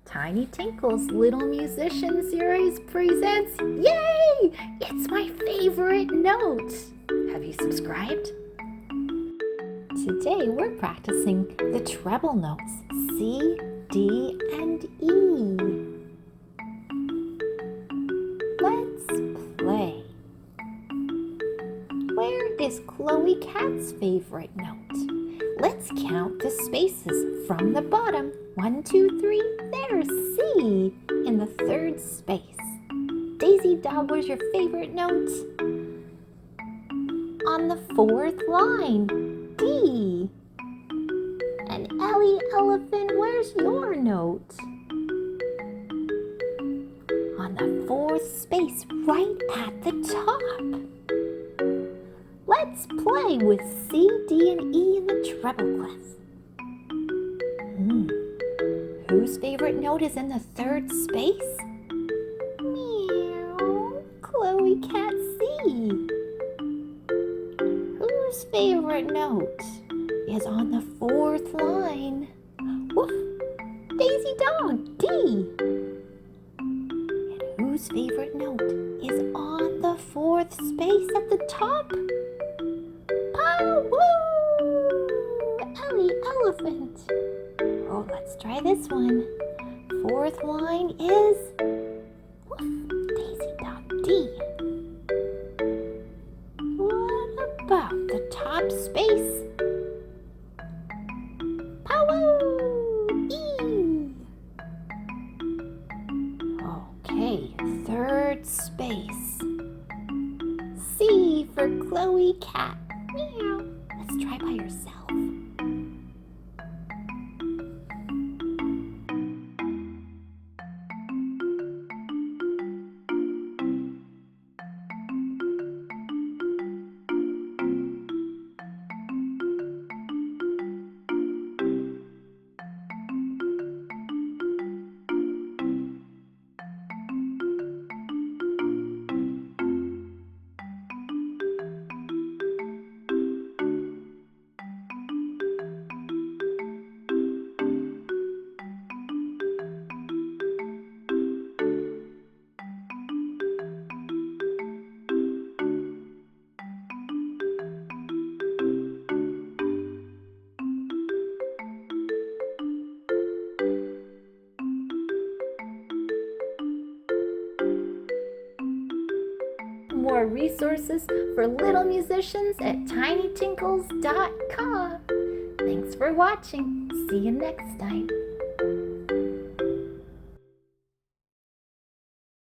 Tiny Tinkle's Little Musician Series presents, yay! It's my favorite note. Have you subscribed? Today we're practicing the treble notes C, D, and E. Let's play. Where is Chloe Cat's favorite note? Let's count the spaces from the bottom. 1, 2, 3, there's C in the third space. Daisy Dog, where's your favorite note? On the fourth line, D. And Ellie Elephant, where's your note? On the fourth space, right at the top. Let's play with C, D, and E in the treble clef. Whose favorite note is in the third space? Meow, Chloe Cat C. Whose favorite note is on the fourth line? Woof, Daisy Dog D. And whose favorite note is on the fourth space at the top? Pow-woo! Ellie Elephant. Oh, let's try this one. Fourth line is woof, Daisy Dog D. What about the top space? Pow-woo! E. Okay, third space. C for Chloe Cat. Meow. Let's try by yourself. More resources for little musicians at tinytinkles.com. Thanks for watching. See you next time.